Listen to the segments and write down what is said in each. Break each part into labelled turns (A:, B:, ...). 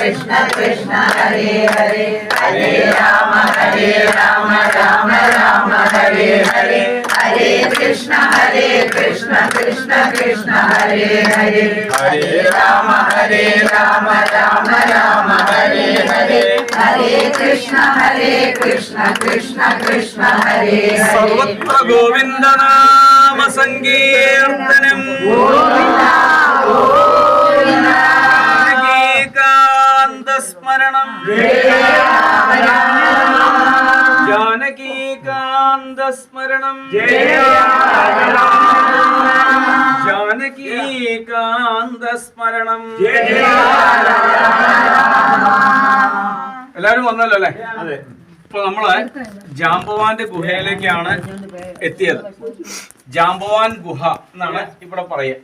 A: Krishna Krishna Hare Hare Hare Rama Rama Rama Rama Hare ഹരേ ഹരേ കൃഷ്ണ കൃഷ്ണ കൃഷ്ണ ഹരേ ഹരേ ഹരേ രാമ രാമ രാമ ഹരേ ഹരേ ഹരേ കൃഷ്ണ കൃഷ്ണ കൃഷ്ണ ഹരേ ഹരേ
B: സർവത്ര ഗോവിന്ദ നാമ സങ്കീർത്തനം ജാനകീകാന്ത സ്മരണം ജാനകീകാന്ത സ്മരണം ജാനകീകാന്ത സ്മരണം. എല്ലാരും വന്നല്ലോ അല്ലെ? ഇപ്പൊ നമ്മള് ജാംബവാന്റെ ഗുഹയിലേക്കാണ് എത്തിയത്. ജാംബവാൻ ഗുഹ എന്നാണ് ഇവിടെ പറയുക.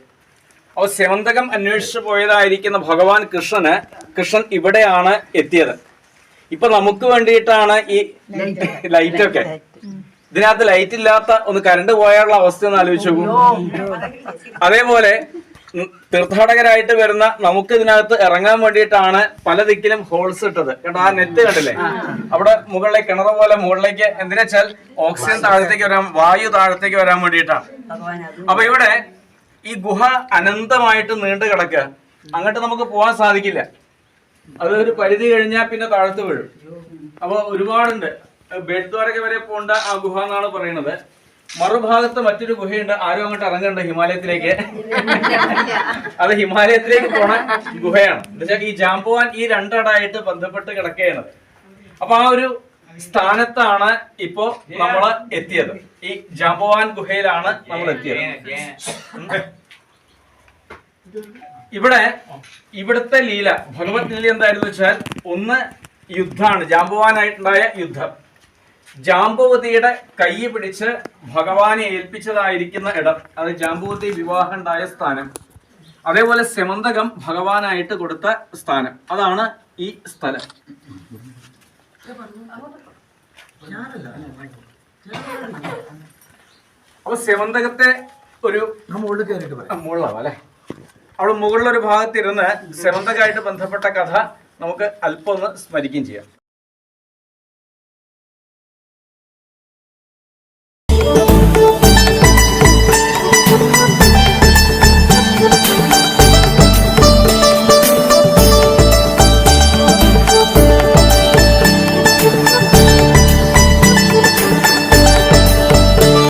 B: അപ്പൊ സെവന്തകം അന്വേഷിച്ചു പോയതായിരിക്കുന്ന ഭഗവാൻ കൃഷ്ണൻ ഇവിടെയാണ് എത്തിയത്. ഇപ്പൊ നമുക്ക് വേണ്ടിയിട്ടാണ് ഈ ലൈറ്റൊക്കെ. ഇതിനകത്ത് ലൈറ്റ് ഇല്ലാത്ത ഒന്ന് കറണ്ട് പോയാലുള്ള അവസ്ഥ ഒന്ന് ആലോചിച്ചു നോക്കൂ. അതേപോലെ തീർത്ഥാടകരായിട്ട് വരുന്ന നമുക്ക് ഇതിനകത്ത് ഇറങ്ങാൻ വേണ്ടിയിട്ടാണ് പല ദിക്കിലും ഹോൾസ് ഇട്ടത്. കേട്ടോ, ആ നെറ്റ് കണ്ടില്ലേ? അവിടെ മുകളിലേക്ക് കിണർ പോലെ മുകളിലേക്ക് എന്തിനാ വെച്ചാൽ ഓക്സിജൻ താഴത്തേക്ക് വരാൻ, വായു താഴത്തേക്ക് വരാൻ വേണ്ടിയിട്ടാണ്. അപ്പൊ ഇവിടെ ഈ ഗുഹ അനന്തമായിട്ട് നീണ്ടു കിടക്കുക. അങ്ങോട്ട് നമുക്ക് പോകാൻ സാധിക്കില്ല. അത് ഒരു പരിധി കഴിഞ്ഞാൽ പിന്നെ താഴത്ത് വീഴും. അപ്പൊ ഒരുപാടുണ്ട്. ബേഡ്ദ്വാരക വരെ പോണ്ട ആ ഗുഹ എന്നാണ് പറയുന്നത്. മറുഭാഗത്ത് മറ്റൊരു ഗുഹയുണ്ട്. ആരും അങ്ങോട്ട് ഇറങ്ങണ്ട ഹിമാലയത്തിലേക്ക്. അത് ഹിമാലയത്തിലേക്ക് പോണ ഗുഹയാണ്. എന്നുവെച്ചാൽ ഈ ജാംബവാൻ ഈ രണ്ടടായിട്ട് ബന്ധപ്പെട്ട് കിടക്കുകയാണ്. അപ്പൊ ആ ഒരു സ്ഥാനത്താണ് ഇപ്പോ നമ്മള് എത്തിയത്. ഈ ജാംബവാൻ ഗുഹയിലാണ് നമ്മൾ എത്തിയത്. ഇവിടുത്തെ ലീല, ഭഗവത് ലീല എന്തായിരുന്നു വെച്ചാൽ, ഒന്ന് യുദ്ധമാണ്. ജാംബവാനായിട്ടുണ്ടായ യുദ്ധം. ജാംബവതിയുടെ കൈ പിടിച്ച് ഭഗവാനെ ഏൽപ്പിച്ചതായിരിക്കുന്ന ഇടം, അത് ജാംബവതി വിവാഹം ഉണ്ടായ സ്ഥാനം. അതേപോലെ സെമന്തകം ഭഗവാനായിട്ട് കൊടുത്ത സ്ഥാനം, അതാണ് ഈ സ്ഥലം. അപ്പൊ സെമന്തകത്തെ ഒരു മുകളിലാവാം അല്ലെ? അവിടെ മുകളിലൊരു ഭാഗത്തിരുന്ന് സെമന്തകമായിട്ട് ബന്ധപ്പെട്ട കഥ നമുക്ക് അല്പം ഒന്ന് സ്മരിക്കുകയും ചെയ്യാം.